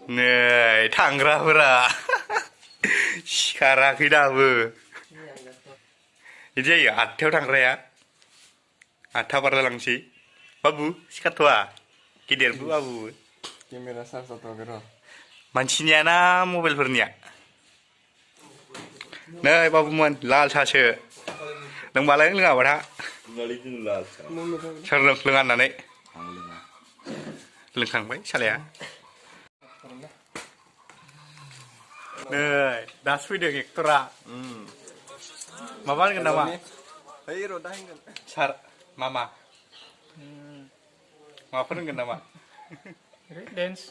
Nei, थांग्राफोरा सिखाराखै दाबो बिदि जायो 8थायाव थांग्राया 8था बारलांसै बाबु सिखारथ'आ गिदिरबो बाबु केमेरा चार्ज जाथ'वाखै र' मानसिनिया ना मबाइलफोरनिया नै बाबुमोन लाल सासो लोंबालाय लोङाबा था सोर लोङा होननानै लोंखांबाय सालाया नै दासो फैदों एक्टरा माबा होनगोन नामा ओइ र' दा होनगोन सार मामा माबाफोर होनगोन नामा Dance.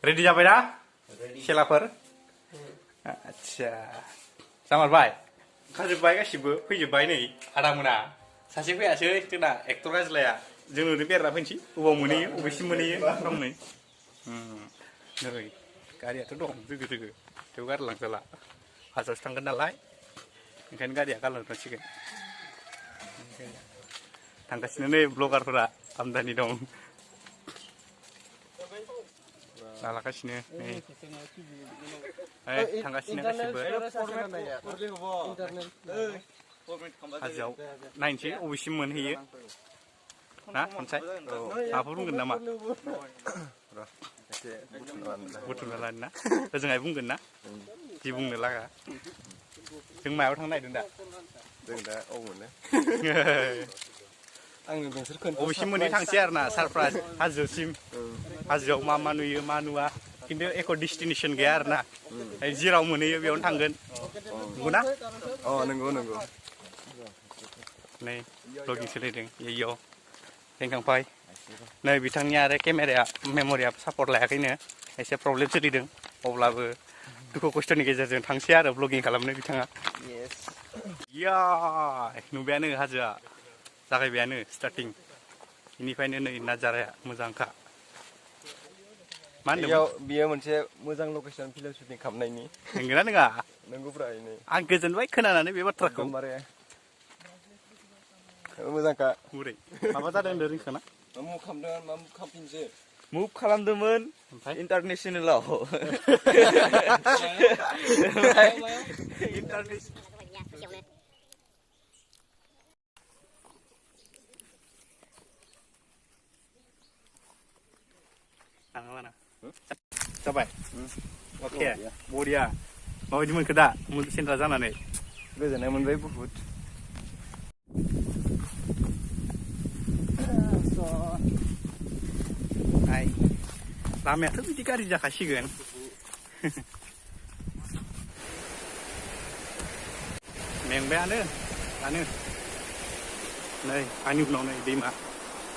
रेडि जाबाय ना खेलाफोर आच्छा जामारबाय ओंखारजोब्बाय गासिबो फैजोब्बाय नै आदामोना सासे फैयासै जोंना एक्टर गाज्लाया जों ओरैनो बेरायना फैनोसै बबाव मोनहैयो बबेसिम मोनहैयो दं नै नै गारियाथ' दं जोगो जोगो थेव गारलांजाला हाजोआवसो थांगोन नालाय ओंखायनो गारिया गारलांथ'सिगोन थांगासिनो नै ब्लगारफोरा आमदानि दं लागासिनो नै थांगासिनो गासिबो हाजोआव नायनोसै बबेसिम मोनहैयो ना खनसाय माबाफोर बुंगोन नामा बुथुमना लानो ना ओजोंहाय बुंगोन ना जि बुंनो लागा जों मायाव थांनो नागिरदों दा जों दा औ मोनो आंनि नोंसोरखौ बबेसिम मोनहै थांसै आरो ना सारप्राइज हाजोसिम हाजोआव मा मा नुयो मा नुवा खिन्थु एख' डेस्टिनेसन गैया आरो ना जेराव मोनहैयो बेयावनो थांगोन नंगौना अ नंगौ नंगौ नै ब्लगिं सोलिदों इयाव थेंखांफाय नै बिथांनि आरो केमेराया मेम'रिया सापर्ट लायाखैनो एसे प्रब्लेम सोलिदों अब्लाबो दुखु खस्थ'नि गेजेरजों थांसै आरो ब्लगिं खालामनो बिथाङा इया नुबायानो हाजोआ जागायबायानो स्टार्टिं बेनिफ्रायनो नै नाजाराया मोजांखा मा होनदों बियो मोनसे मोजां लकेसन फिल्म शुटिं खालामनायनि नंगौना नङा नंगौब्रा इनो आं गोजोनबाय खोनानानै बे बाथ्राखौ मारे मोजांखा बुरै माबा जादों होनदों रिंखाना मा मुभ खालामदों मा मुभ खालामफिनसै मुभ खालामदोंमोन ओमफ्राय इन्टारनेसनेलाव जाबाय अके बरिया माबायदि मोनखो दा सेन्टार जानानै गोजोननाय मोनबाय बुहुद लामायाथ' बिदि गाज्रि जाखासिगोन मेंबायानो दानो नै आंनि उनाव नै दैमा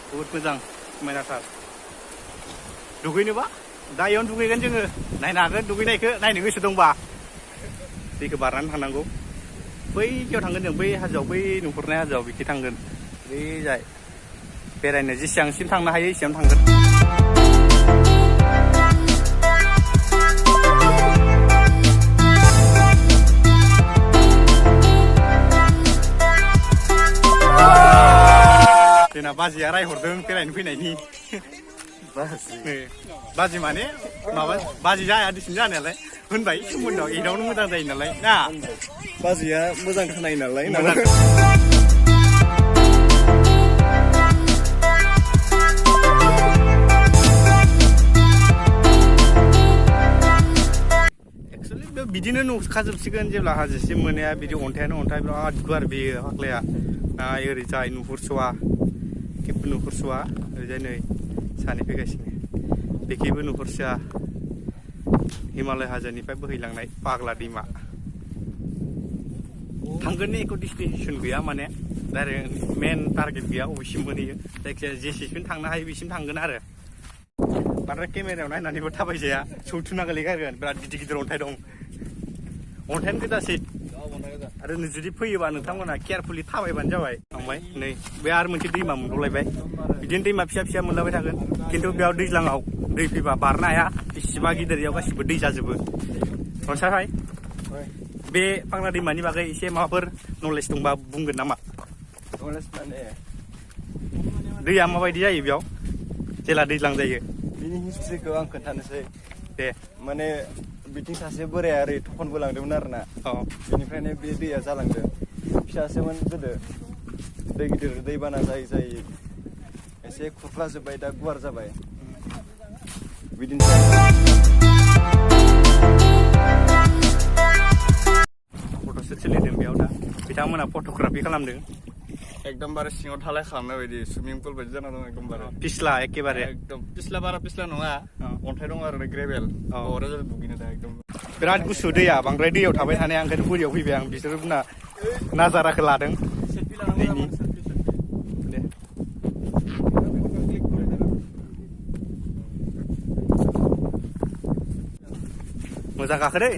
बहुद मोजां समायनाथार दुगैनोबा दा इयावनो दुगैगोन जोङो नायनो हागोन दुगैनायखौ नायनो गोसो दंबा दैखौ बारनानै थांनांगौ बै जायगायाव थांगोन जों बै हाजोआव बै नुहुरनाय हाजोआव बिखि थांगोन बै जाय बेरायनो जेसेबांसिम थांनो हायो एसेबां थांगोन जोंना बाजैया रायहरदों बेरायनो फैनायनि बाजै माने माबा बाजै जाया दिसिन जानायालाय होनबाय सोमोन्दोआव एदावनो मोजां जायो नालाय ना बाजैया मोजां खोनायो नालाय एक्सुवेलि बिदिनो नुखाजोबसिगोन जेब्ला हाजोसिम मोनहैया बिदि अन्थायानो अन्थाइ बिराद गुवार बेयो फाग्लाया ओरैजाय नुहुरस'वा खेबबो नुहुरस'वा ओरैजाय नै सानै फैगासिनो बेखैबो नुहुरस'वा हिमालय हाजोनिफ्राय बोहैलांनाय पाग्ला दैमा थांगोननि एख' डेस्टिनेसन गैया माने डाइरेक्ट मेन टारगेट गैया बबेसिम मोनहैयो जायखिजाया जेसेसिम थांनो हायो बेसिम थांगोन आरो बांद्राय केमेरायाव नायनानैबो थाबायजाया सौथुना गोलैगारगोन बिराद गिदिर गिदिर अन्थाइ दं अन्थायानो गोजासै आरो जुदि फैयोबा नोंथांमोना केयारफुलि थाबायबानो जाबाय थांबाय नै बे आरो मोनसे दैमा मोनबावलायबाय बिदिनो दैमा फिसा फिसा मोनलाबाय थागोन खिन्थु बेयाव दैज्लाङाव दै फैबा बारनो हाया इसिबां गिदिराव गासिबो दै जाजोबो रनसाय बे पाग्ला दैमानि बागै एसे माबाफोर नलेज दंबा बुंगोन नामा नलेज माने दैया माबायदि जायो बेयाव जेला दैज्लां जायो बिनि हिस्ट्रिखौ आं खोन्थानोसै दे माने बिथिं सासे बोराया ओरै थखनबो लांदोंमोन आरोना औ बेनिफ्रायनो बे दैया जालांदों फिसासोमोन गोदो दै गिदिर दैबाना जायै जायै एसे खुरख्लाजोब्बाय दा गुवार जाबाय बिदिनो फट'सुट सोलिदों बेयाव दा बिथांमोना फट'ग्राफि खालामदों एकदमबारे सिङाव थालाय खालामनाय बायदि सुइमिं पुल बायदि जाना दं एकदमबारे फिस्ला एखेबारे एकदम पिस्ला बारा पिस्ला नङा अन्थाइ दं आरो ग्रेभेल अरा जादों दुगैनो दा एकदम बिराद गुसु दैया बांद्राय दैयाव थाबाय थानाया ओंखायनो बोरियाव फैबाय आं बिसोरना नाजाराखौ लादों दैनि दे मोजां गाखो दै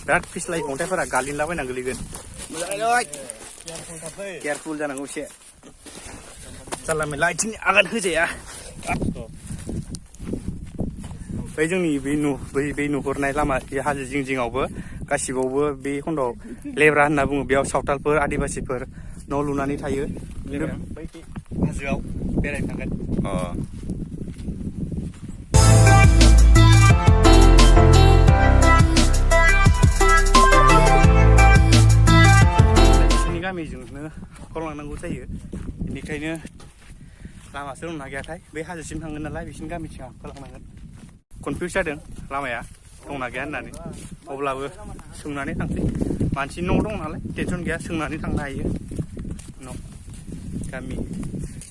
बिराद फिस्लाय अन्थाइफोरा गालिनलाबायना गोलैगोन केयारफुल जानांगौ एसे जानला मेनला आथिंनि आगान होजाया बै जोंनि बे नुहुरनाय लामा बे हाजो जिं जिङावबो गासिबावबो बे खन्द'आव लेब्रा होनना बुङो बेयाव सावथालफोर आदिबासिफोर न' लुनानै थायो हाजोआव बेरायनो थांगोन बिसोरनि गामिजोंनो खरलांनांगौ जायो बेनिखायनो लामासो दंना गैयाथाय बे हाजोसिम थांगोन नालाय बिसोरनि गामिथिं खरलांनांगोन कनफिउस जादों लामाया दंना गैया होननानै अब्लाबो सोंनानै थांसै मानसि न' दं नालाय टेनसन गैया सोंनानै थांनो हायो न' गामि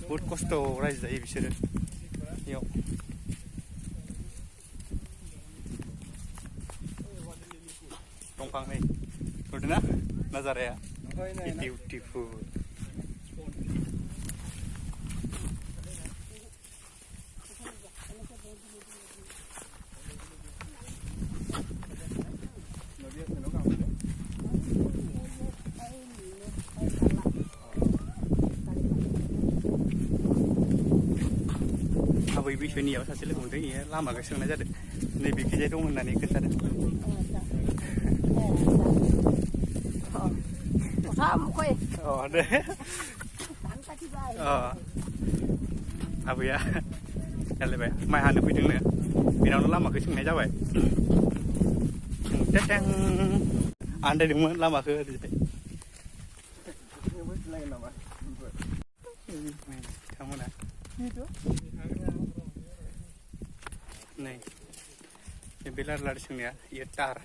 बहुद खस्थ' रायजो जायो बिसोरो बेयाव दंफां नै नुदोंना नाजाराया बिउटिफुल आबै बैसोनियाव सासे लोगो मोनदों बेयो लामाखौ सोंनाय जादों नैबेखिजाय दं होननानै खोन्थादों दे आबैया रायलायबाय माइ हानो फैदोंनो बेनावनो लामाखौ सोंनाय जाबाय आन्दायदोंमोन लामाखौ ओरैजाय बिथांमोना नै बे लार लार सोंनाया इयो टार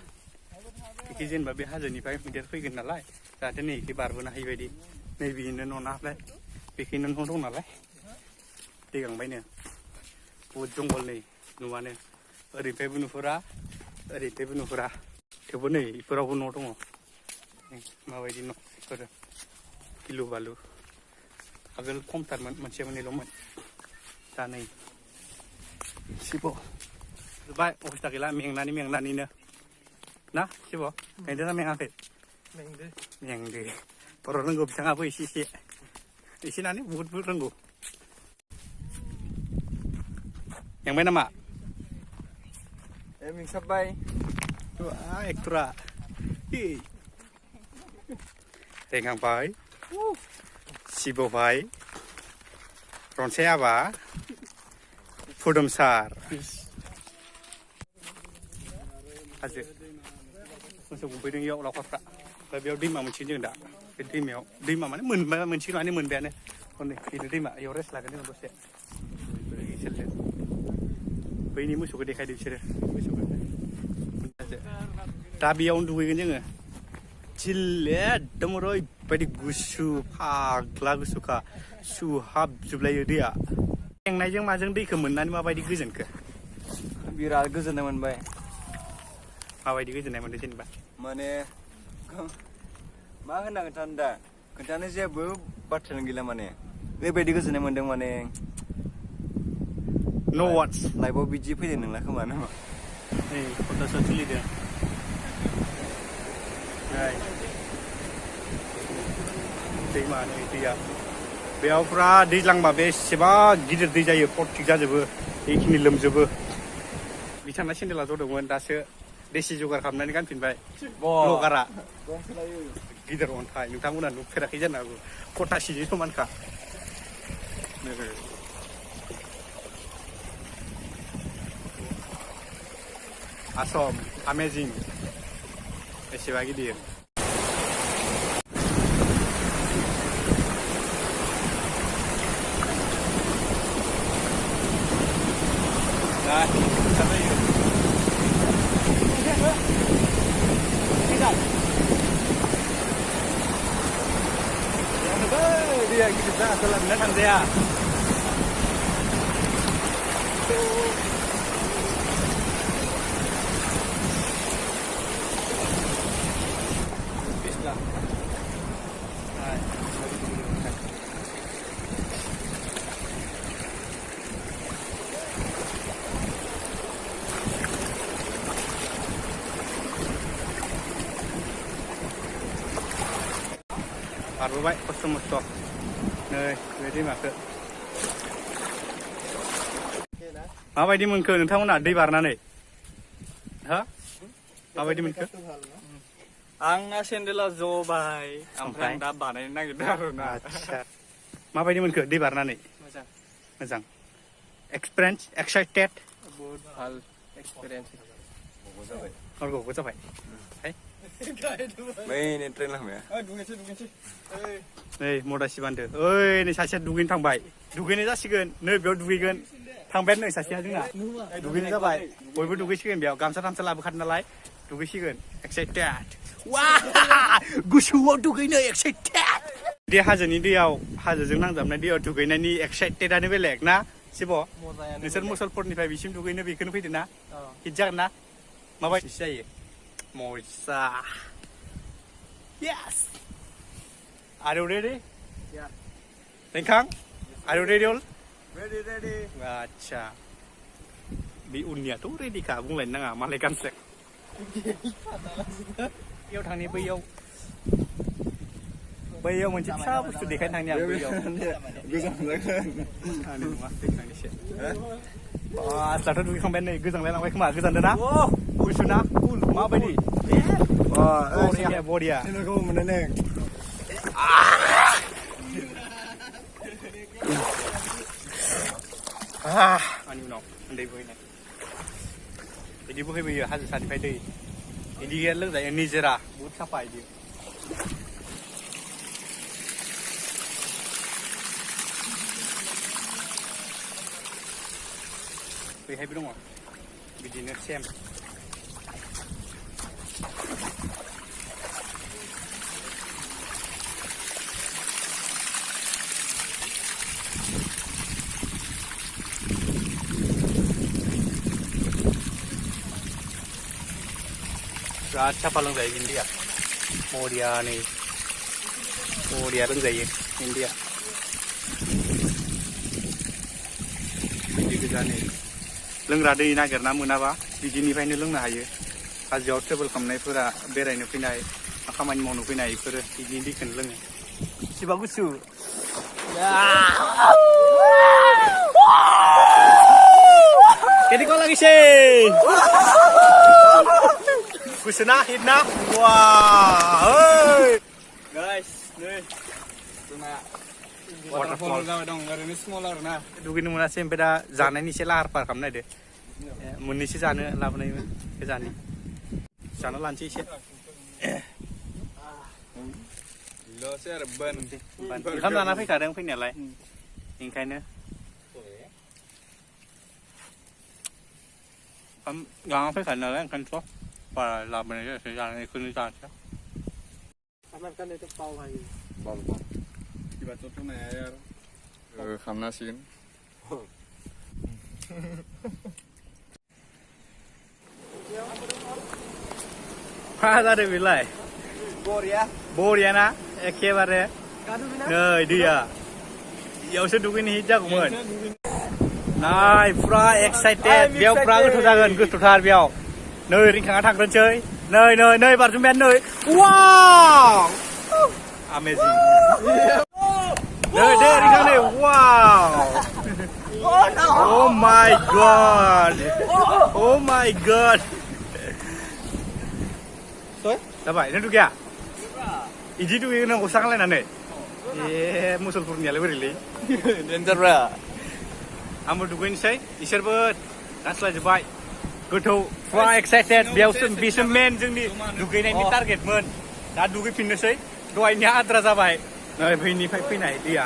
एखे जेनेबा बे हाजोनिफ्राय मैदेर फैगोन नालाय जाहाथे नै एखे बारबोनो हायि बायदि नै बेनो न' नालाय बेखैनो न' दं नालाय दै गांबायनो बहुद जंगल नै नुवानो ओरैनिफ्रायबो नुहुरा ओरैनिफ्रायबो नुहुरा थेवबो नै बेफोरावबो न' दङ माबायदि न' बेफोरो गिलु बालु आगोल खमथारमोन मोनसे मोननैल'मोन दा नै शिब जोब्बाय अबस्था गैला मेंनानैनो ना शिब गायदोंना मेङाखै मेंदो बर' रोंगौ बिथाङाबो एसे नानै बहुद रोंगौ मेंबाय नामा मेंसाबबाय एक्टरा रेंहांबाय शिबभाई रनसाय आबा फुदुम सार हाजो मोसौ गुमफैदों इयाव लावखारफ्रा ओमफ्राय बेयाव दैमा मोनसे जों दा बे दैमायाव दैमा माने मोनबाय मोनसे माने मोनबायानो हनै बेनो दैमा इयाव रेस्ट लागोन जों दसे बैनि मोसौखौ देखायदो बिसोरो मोसौखौ दा बेयावनो दुगैगोन जोङो चिल एकदम ओरैबायदि गुसु फाग्ला गुसुखा सुहाबजोबलायो दैया मेंनायजों माजों दैखौ मोननानै माबायदि गोजोनखो बिराद गोजोननाय मोनबाय माबायदि गोजोननाय मोनदों जेनेबा माने मा होनना खोन्थानो दा खोन्थानो जेबो बाथ्रायानो गैला माने ओरैबायदि गोजोननाय मोनदों माने नो वार्डस लाइफआव बिदि फैदों नोंला खोमा नामा नै फट'सुट सोलिदों दैमा नै दैया बेयाव फुरा दैज्लांबा बेसेबा गिदिर दै जायो फटिक जाजोबो बेखिनि लोमजोबो बिथांना सेन्देला जदोंमोन दासो देसि जगार खालामनानै गानफिनबाय ब्लगारा गिदिर अन्थाइ नोंथांमोना नुफेराखै जानो हागौ खथासेनि समानखा Awesome, amazing. Beसेबा गिदिर. Nah, sampai yuk. Tidak. Dia gitu dah, selamnya kan dia. Bismillah. Hai. Baru baik kostum-kostum. Nơi đi mà cỡ. माबायदि मोनखो नोंथांमोना दै बारनानै? हा? माबायदि मोनखो? आंना सेन्देला जबाय ओमफ्राय दा बानायनो नागिरदों आरोना. आच्छा. माबायदि मोनखो दै बारनानै? मोजां. मोजां. Experience, excited? बहुत ভাল एक्सपिरियेन्स. हरगौबो जाबाय. Main train lah ya. दुगैनोसै. नै मदासि बान्दो. ओइ नै सासेया दुगैनो थांबाय. दुगैनाय जासिगोन. नै बेयाव दुगैगोन. थांबाय नै सासेया जोंना. दुगैनो जाबाय. बयबो दुगैसिगोन बेयाव. गामसा लाबोखादों नालाय. दुगैसिगोन. एक्साइटेड. वा! गुसुआव दुगैनो एक्साइटेड. बे हाजोनि दैयाव, हाजोजों नांजाबनाय दैयाव दुगैनायनि एक्साइटेडानो बेलेग ना? सिब' नोंसोर मुसलपुरनिफ्राय बिसिम दुगैनो बेखौनो फैदों ना? हिट जागोन ना? माबायदि जायो? Moisa. Yes. Are you ready? Yeah. Tengkang? Are you ready all? Ready. Acha. Di unia tuh ready kah? Bung lain nggak? Malah gansek. Yêu thằng này bây yêu mình chỉ sao butuh deh kan thằng này bây yêu. Gusang kan. Anu mah thằng này sih. Wah, setelah dulu kang ben nih, gusang lain awak kemana? Gusang dana? Gusuna, cool. Ma apa ini? Wah, bodia. Ini kamu meneneng. Anu no, andai boy nih. Jadi boy bây giờ hasil sani phải đi. Ini dia lưng dari Nizera, buat siapa ini? Hai dong, bijinya sem. Siapa lang dari India? Mau dia nih, lang dari India. Ini kita nih. लोंग्रा दै नागिरना मोनाबा बिदिनिफ्रायनो लोंनो हायो. हाजोआव travel खालामनायफोरा बेरायनो फैनाय, खामानि मावनो फैनाय बेफोरो बिदिनि दैखौनो लोङो. सिबा गुसु. Ketika lagi sih. Gusuna, hidna. Wah. Guys, nih. Tuna. Waterfall dong, ini small arena. दुगैनो मोनासै ओमफ्राय दा जानायनि एसे लाहार फाहार खालामनो नागिरदों. मोननैसो जानो लाबोनायमोन गोजाननि. जाना लानोसै एसे. Lose आरो ban. ओंखाम जाना फैखादों फैनायालाय. ओंखायनो ओंखाम जाना फैखादों नालाय ओंखायनोथ' बारा लाबोनाय जायासै जानायखौनो जानोसै. Kan itu pau lagi. Pau. Tiba-tiba tuh air. Kamnasin. मा जादों बेलाय? बरियाना एखेबारे नै दैया बेयावसो दुगैनो हिट जागौमोन. नाय फुरा एक्साइटेड बेयाव फुरा गोथौ जागोन गोथौथार बेयाव. नै रिंखाङा थांग्रोनोसै. नै बारजुमबायानो नै. वाव! Amazing. Nei, rinkang nei. Wow! Oh my god. Oh my god. Dapat, ini juga. Iji tuh yang nggak usah kalian aneh. Musuh kurnia lebih rili. Danger bra. Ambil dugain saya, isir bet. Nasla jebai. गोथौ फुरा excited बेयावसो बेसो मेन जोंनि दुगैनायनि टारगेटमोन दा दुगैफिननोसै दहायनिया आद्रा जाबाय नै बैनिफ्राय फैनाय दैया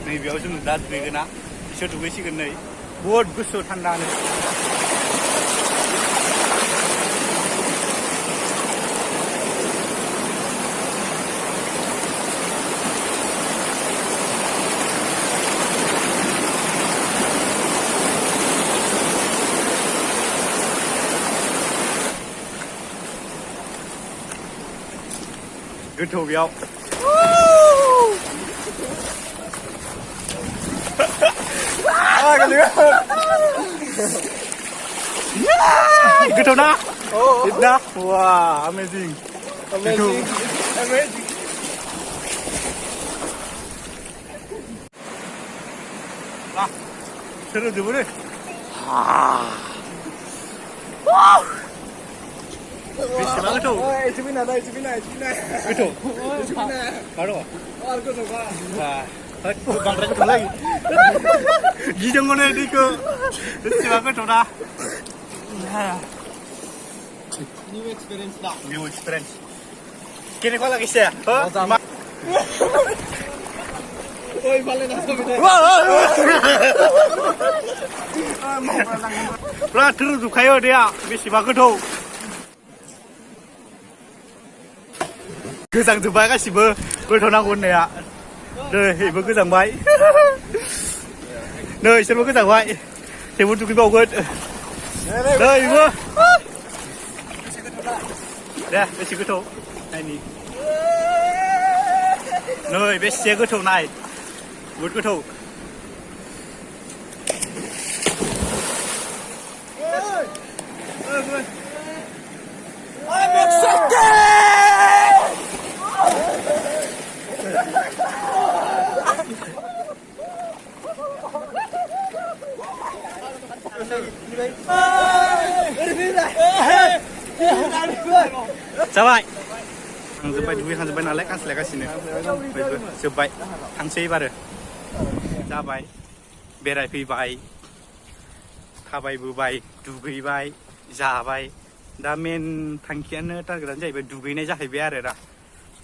नैबेयाव जों दा दुगैगोना बिसोर दुगैसिगोन नै बहुद गुसु थान्दानो गोथौ बेयाव गोथौ ना ना वा अमेजिं seru juga deh bisa banget tuh gitu baru bangkai ketemu lagi gijang mana di ke bisa banget tuh dah new experience kini kau lagi sih ya oi balik langsung berat terus kayo dia bisa banget tuh गोजांजोब्बाय गासिबो गोथावनांगौ होननाया नै बेबो गोजांबाय नै इसोरबो गोजांबाय थेवबो दुगैबावगोन नै बेबो दे बेसे गोथौ नायनि नै बेसे गोथौ नाय बहुद गोथौ जाबाय थांजोब्बाय दुगैखांजोब्बाय नालाय खांस्लायगासिनो बयबो जोब्बाय थांसै एबारो जाबाय बेरायफैबाय थाबायबोबाय दुगैबाय जाबाय दा मेन थांखियानो टारगेटआनो जाहैबाय दुगैनाय जाहैबाय आरो दा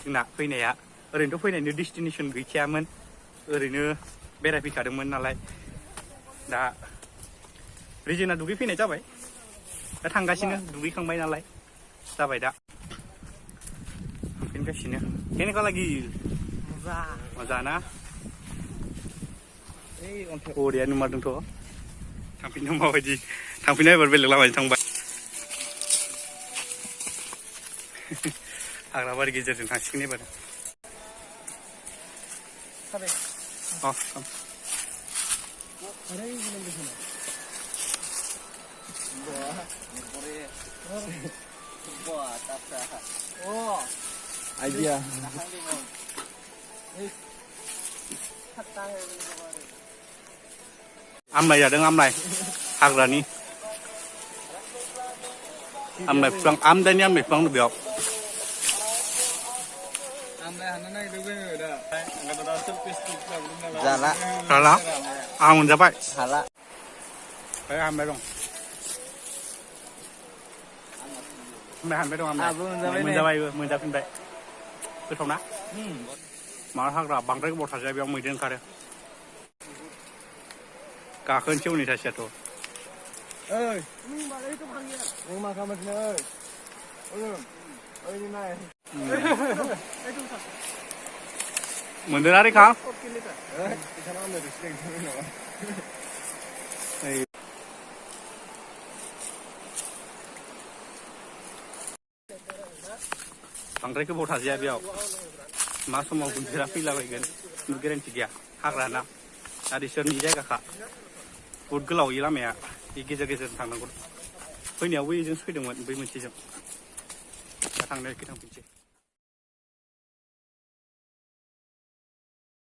जोंना फैनाया ओरैनोथ' फैनायनि डेस्टिनेसन गैखायामोन ओरैनो बेरायफैखादोंमोन नालाय दा रिजोना दुगैफैनाय जाबाय दा थांगासिनो दुगैखांबाय नालाय जाबाय दा थांफिनगासिनो केनेका लागि मोजां ना बरिया नुमारदोंथ' थांफिननो माबायदि थांफिननाय एबार बेलेग लामाजों थांबाय हाग्राबारि गेजेरजों थांसिगोन एबार idea आमलाय जादों आमलाय हाग्रानि आमलाय बिफां आमदानि आमलाय बिफां दं बेयाव जाला हाला आं मोनजाबाय हाला आमलाय दं हानबाय दं मोनजाबायबो मोनजाफिनबाय गोथावना माबा हाग्रा बांद्राय गोबाव थाजाया बेयाव मैदेर ओंखारो गाखोनोसै उनै सासेयाथ' ओइ नों मा खालामगासिनो ओइ नाय मोनदोंना रेखा बांद्राय गोबाव थाजाया बेयाव मा समाव गुन्थिरा फैलाबायगोन गेरेन्टि गैया हाग्राना आरो इसोरनि जायगाखा बहुद गोलाव इ लामाया इ गेजेर गेजेर थांनांगौ फैनायावबो इजों फैदोंमोन बै मोनसेजों दा थांनायखै थांफिनसै